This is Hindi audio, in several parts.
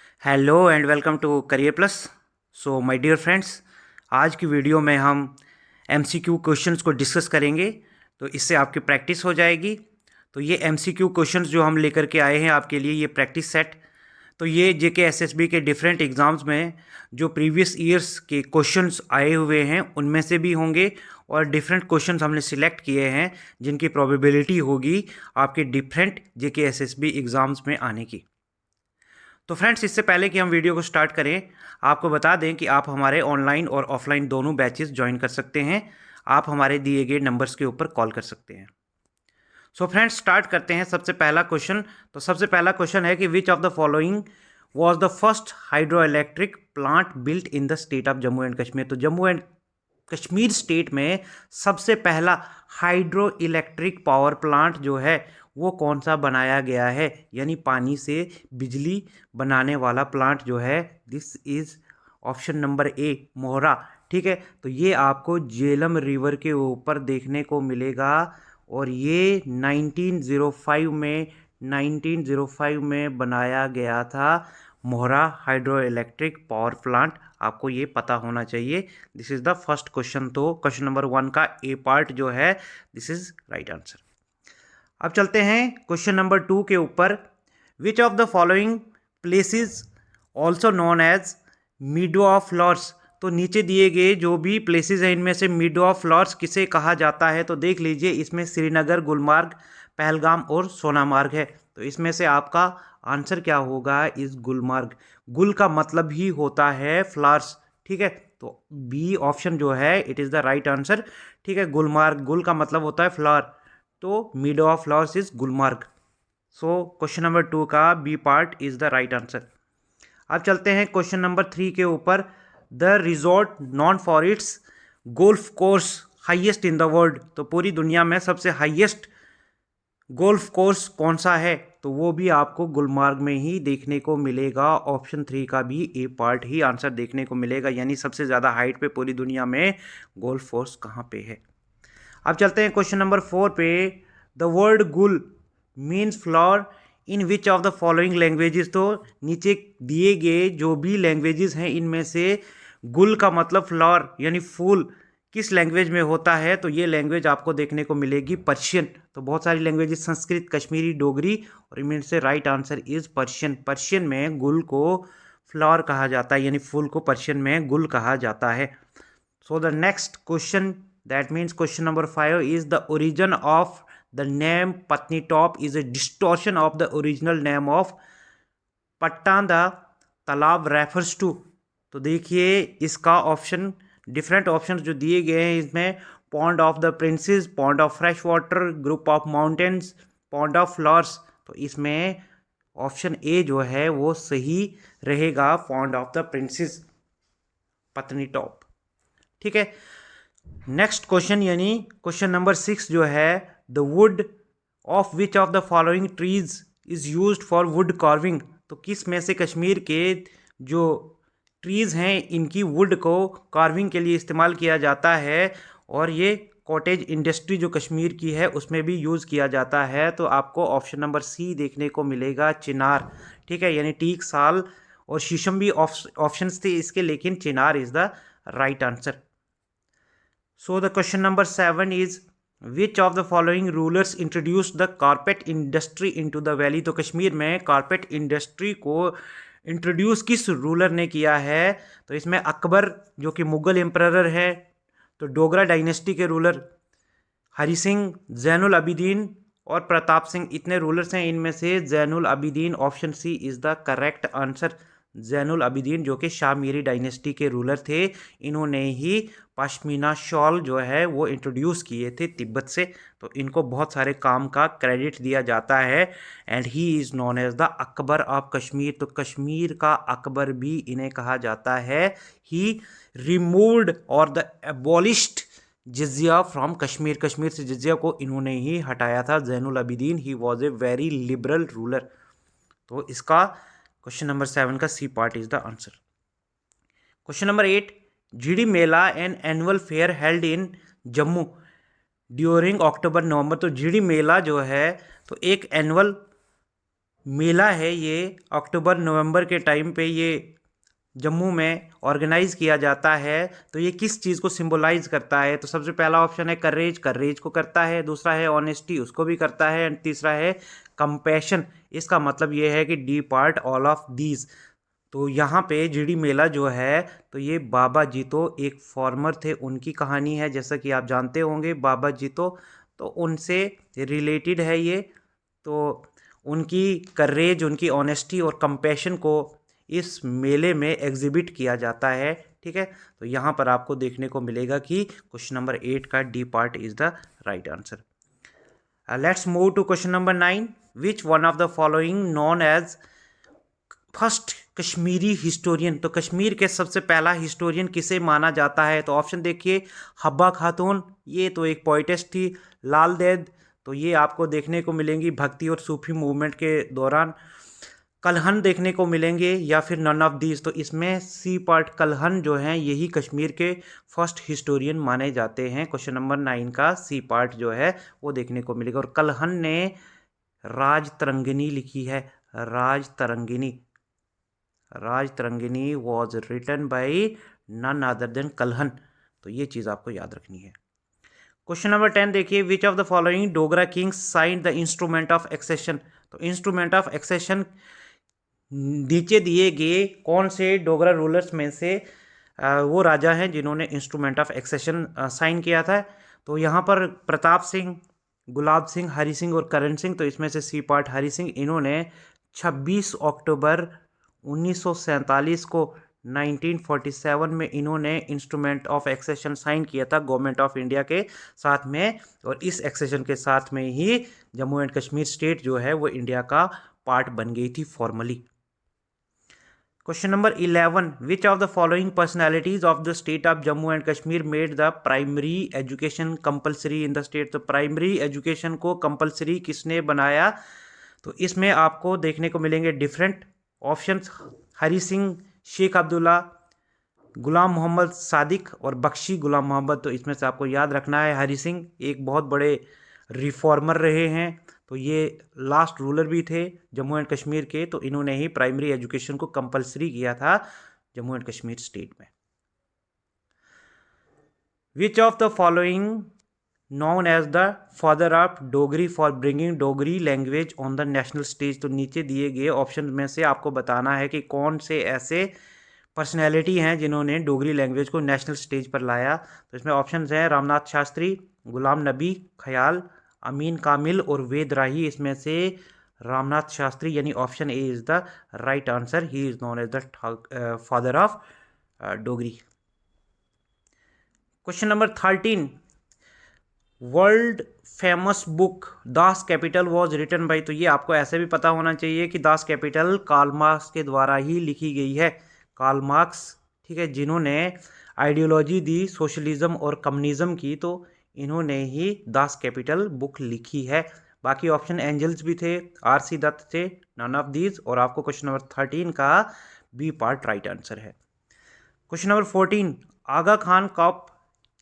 Hello and welcome to career plus. So my dear friends, आज की वीडियो में हम एमसीक्यू क्वेश्चंस को डिस्कस करेंगे। तो इससे आपकी प्रैक्टिस हो जाएगी। तो ये एमसीक्यू क्वेश्चंस जो हम लेकर के आए हैं आपके लिए, ये प्रैक्टिस सेट। तो ये जेके एसएसबी के डिफरेंट एग्ज़ाम्स में जो प्रीवियस ईयर्स के क्वेश्चंस आए हुए हैं उनमें से भी होंगे, और डिफरेंट क्वेश्चंस हमने सिलेक्ट किए हैं जिनकी प्रोबेबिलिटी होगी आपके डिफरेंट जेके एसएसबी एग्ज़ाम्स में आने की। तो फ्रेंड्स, इससे पहले कि हम वीडियो को स्टार्ट करें, आपको बता दें कि आप हमारे ऑनलाइन और ऑफलाइन दोनों बैचेस ज्वाइन कर सकते हैं। आप हमारे दिए गए नंबर्स के ऊपर कॉल कर सकते हैं। सो फ्रेंड्स, स्टार्ट करते हैं। सबसे पहला क्वेश्चन। तो सबसे पहला क्वेश्चन है कि विच of the following was the first hydro electric plant built in the state of Jammu and Kashmir. तो जम्मू एंड कश्मीर स्टेट में सबसे पहला हाइड्रो इलेक्ट्रिक पावर प्लांट जो है वो कौन सा बनाया गया है, यानी पानी से बिजली बनाने वाला प्लांट जो है, this is option number A, Mohra. ठीक है, तो ये आपको झेलम रिवर के ऊपर देखने को मिलेगा, और ये 1905 में बनाया गया था मोहरा हाइड्रो इलेक्ट्रिक पावर प्लांट। आपको ये पता होना चाहिए। This is the first question. तो क्वेश्चन नंबर 1 का ए पार्ट जो है, दिस इज राइट आंसर। अब चलते हैं क्वेश्चन नंबर 2 के ऊपर। Which of the following places also known as meadow of flowers. तो नीचे दिए गए जो भी प्लेसेस हैं इनमें से मीडो ऑफ फ्लावर्स किसे कहा जाता है, तो देख लीजिए, इसमें श्रीनगर, गुलमार्ग, पहलगाम और सोनामार्ग है। तो इसमें से आपका आंसर क्या होगा, इस गुलमार्ग। गुल का मतलब ही होता है फ्लावर्स। ठीक है, तो बी ऑप्शन जो है it is the right answer. ठीक है, गुलमार्ग, गुल का मतलब होता है फ्लावर, तो meadow of flowers is Gulmarg. So question number 2 का B part is the right answer. अब चलते हैं क्वेश्चन नंबर 3 के ऊपर। The resort known for its golf course highest in the world. तो पूरी दुनिया में सबसे हाईएस्ट गोल्फ कोर्स कौन सा है, तो वो भी आपको गुलमार्ग में ही देखने को मिलेगा। ऑप्शन 3 का भी ए पार्ट ही आंसर देखने को मिलेगा, यानी सबसे ज़्यादा हाइट पे पूरी दुनिया में गोल्फ कोर्स कहाँ पे है। अब चलते हैं क्वेश्चन नंबर 4 पे। द वर्ड गुल means flower in which of the following languages. तो नीचे दिए गए जो भी लैंग्वेजेस हैं इनमें से गुल का मतलब फ्लावर यानी फूल किस लैंग्वेज में होता है, तो ये लैंग्वेज आपको देखने को मिलेगी पर्शियन। तो बहुत सारी लैंग्वेजेस, संस्कृत, कश्मीरी, डोगरी, और इनमें से right answer is Persian. Persian में गुल को फ्लावर कहा जाता है, यानी फूल को पर्शियन में गुल कहा जाता है। So the next question, that means question number 5 is the origin of the name Patnitop is a distortion of the original name of Pattan the तालाब refers to। तो देखिए, इसका ऑप्शन, डिफरेंट ऑप्शंस जो दिए गए हैं इसमें, pond of the princess, pond of fresh water, group of mountains, pond of flowers. तो इसमें ऑप्शन ए जो है वो सही रहेगा, pond of the princess, Patnitop. ठीक है, नेक्स्ट क्वेश्चन यानी क्वेश्चन नंबर 6 जो है, the wood of which of the following trees is used for wood carving. तो किस में से कश्मीर के जो ट्रीज हैं इनकी वुड को कार्विंग के लिए इस्तेमाल किया जाता है, और ये कॉटेज इंडस्ट्री जो कश्मीर की है उसमें भी यूज़ किया जाता है। तो आपको ऑप्शन नंबर सी देखने को मिलेगा, चिनार। ठीक है, यानी टीक, साल और शीशम भी ऑप्शंस थे इसके, लेकिन chinar is the right answer. So the question number 7 is which of the following rulers introduced the carpet industry into the valley। तो कश्मीर में कारपेट इंडस्ट्री को इंट्रोड्यूस किस रूलर ने किया है, तो इसमें अकबर जो कि मुगल एम्परर है, तो डोगरा डायनेस्टी के रूलर हरि सिंह, जैनुल आबिदीन और प्रताप सिंह, इतने रूलर्स हैं। इनमें से Zainul Abidin, option C is the correct answer. Zainul Abidin जो कि शाह मीरी डायनेस्टी के रूलर थे, इन्होंने ही पश्मीना शॉल जो है वो इंट्रोड्यूस किए थे तिब्बत से। तो इनको बहुत सारे काम का क्रेडिट दिया जाता है, and he is known as the Akbar of Kashmir. तो कश्मीर का अकबर भी इन्हें कहा जाता है। ही रिमूव्ड और the abolished jizya from Kashmir. Kashmir से जिजिया को इन्होंने ही हटाया था, Zainul Abidin. He was a very liberal ruler. तो इसका क्वेश्चन नंबर 7 का C part is the answer. Question number 8, GD mela an annual fair held in Jammu during अक्टूबर नवंबर। तो जीडी मेला जो है तो एक एनुअल मेला है ये अक्टूबर नवंबर के टाइम पे ये जम्मू में ऑर्गेनाइज किया जाता है। तो ये किस चीज़ को सिंबलाइज करता है? तो सबसे पहला ऑप्शन है करेज, करेज को करता है। दूसरा है ऑनेस्टी, उसको भी करता है। एंड तीसरा है कंपैशन। इसका मतलब ये है कि D part all of these. तो यहाँ पे जीडी मेला जो है, तो ये बाबा जीतो एक फॉर्मर थे, उनकी कहानी है, जैसा कि आप जानते होंगे बाबा जीतो, तो उनसे रिलेटेड है ये। तो उनकी करेज, उनकी ऑनेस्टी और कंपैशन को इस मेले में एग्जिबिट किया जाता है। ठीक है, तो यहाँ पर आपको देखने को मिलेगा कि क्वेश्चन नंबर 8 का D part is the right answer. Let's move to question number 9। Which one of the following known as first Kashmiri historian? तो कश्मीर के सबसे पहला हिस्टोरियन किसे माना जाता है? तो ऑप्शन देखिए, हब्बा खातून, ये तो एक पोइटेस थी। लाल देद, तो ये आपको देखने को मिलेंगी भक्ति और सूफी मूवमेंट के दौरान। कलहन देखने को मिलेंगे, या फिर नन ऑफ दीज। तो इसमें सी पार्ट कलहन जो हैं यही कश्मीर के फर्स्ट हिस्टोरियन माने जाते हैं। क्वेश्चन नंबर 9 का सी पार्ट जो है वो देखने को मिलेगा। और कलहन ने राज तरंगिनी लिखी है। Raj Tarangini, Raj Tarangini was written by none other than Kalhan. तो ये चीज़ आपको याद रखनी है। क्वेश्चन नंबर 10 देखिए, which of the following Dogra kings signed the instrument of accession? तो इंस्ट्रूमेंट ऑफ एक्सेशन नीचे दिए गए कौन से डोगरा रूलर्स में से वो राजा हैं जिन्होंने इंस्ट्रूमेंट ऑफ एक्सेशन साइन किया था? तो यहाँ पर प्रताप सिंह, गुलाब सिंह, हरि सिंह और करण सिंह। तो इसमें से सी पार्ट हरि सिंह, इन्होंने 26 अक्टूबर 1947 को 1947 में इन्होंने इंस्ट्रूमेंट ऑफ एक्सेशन साइन किया था गवर्नमेंट ऑफ इंडिया के साथ में। और इस एक्सेशन के साथ में ही जम्मू एंड कश्मीर स्टेट जो है वो इंडिया का पार्ट बन गई थी formally. Question number 11, which of the following personalities of the state of Jammu and Kashmir made the primary education compulsory in the state? तो प्राइमरी एजुकेशन को कंपलसरी किसने बनाया? तो इसमें आपको देखने को मिलेंगे डिफरेंट ऑप्शंस, हरी सिंह, शेख अब्दुल्ला, गुलाम मोहम्मद सादिक और बख्शी गुलाम मोहम्मद। तो इसमें से आपको याद रखना है हरी सिंह एक बहुत बड़े रिफॉर्मर रहे हैं। तो ये लास्ट रूलर भी थे जम्मू एंड कश्मीर के। तो इन्होंने ही प्राइमरी एजुकेशन को कंपलसरी किया था जम्मू एंड कश्मीर स्टेट में। Which of the following known as the father of Dogri for bringing Dogri language on the national stage? तो नीचे दिए गए ऑप्शन में से आपको बताना है कि कौन से ऐसे पर्सनैलिटी हैं जिन्होंने डोगरी लैंग्वेज को नेशनल स्टेज पर लाया। तो इसमें ऑप्शंस हैं रामनाथ शास्त्री, गुलाम नबी ख्याल, अमीन कामिल और वेद राही। इसमें से रामनाथ शास्त्री यानी option A is the right answer. He is known as the father of Dogri. Question number 13, world famous book Das Kapital was written by? तो ये आपको ऐसे भी पता होना चाहिए कि दास कैपिटल कार्ल मार्क्स के द्वारा ही लिखी गई है। कार्ल मार्क्स, ठीक है, जिन्होंने आइडियोलॉजी दी सोशलिज्म और कम्युनिज्म की, तो इन्होंने ही दास कैपिटल बुक लिखी है। बाकी ऑप्शन एंजल्स भी थे, आर.सी. दत्त थे, नन ऑफ दीज। और आपको क्वेश्चन नंबर 13 का बी पार्ट राइट आंसर है। Question number 14, Aga Khan cup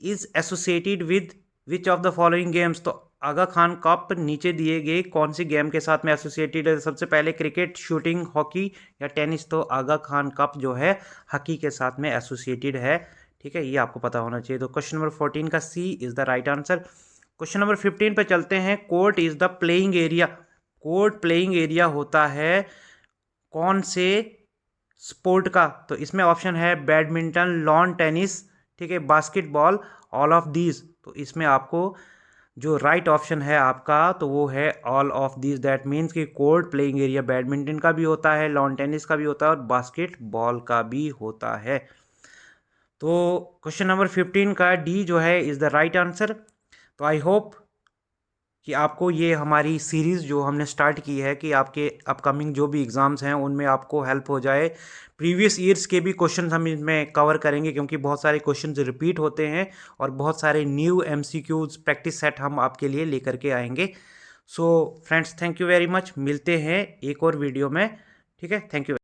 is associated with which of the following games? तो आगा खान कप नीचे दिए गए कौन सी गेम के साथ में एसोसिएटेड है? सबसे पहले क्रिकेट, शूटिंग, हॉकी या टेनिस? तो आगा खान कप जो है हॉकी के साथ में एसोसिएटेड है। ठीक है, ये आपको पता होना चाहिए। तो क्वेश्चन नंबर 14 का C is the right answer. Question number 15 पे चलते हैं। Court is the playing area. Court playing area होता है कौन से स्पोर्ट का? तो इसमें ऑप्शन है बैडमिंटन, लॉन टेनिस, ठीक है, बास्केटबॉल, ऑल ऑफ दीज। तो इसमें आपको जो राइट ऑप्शन है आपका तो वो है all of these. That means कि कोर्ट प्लेइंग एरिया बैडमिंटन का भी होता है, लॉन टेनिस का भी होता है और बास्केटबॉल का भी होता है। तो क्वेश्चन नंबर 15 का डी जो है इज़ द राइट आंसर। तो आई होप कि आपको ये हमारी सीरीज़ जो हमने स्टार्ट की है कि आपके अपकमिंग जो भी एग्ज़ाम्स हैं उनमें आपको हेल्प हो जाए। प्रीवियस ईयर्स के भी क्वेश्चन हम इसमें कवर करेंगे क्योंकि बहुत सारे क्वेश्चन रिपीट होते हैं और बहुत सारे न्यू MCQs प्रैक्टिस सेट हम आपके लिए लेकर के आएंगे। So friends, thank you very much. मिलते हैं एक और वीडियो में। ठीक है, थैंक यू।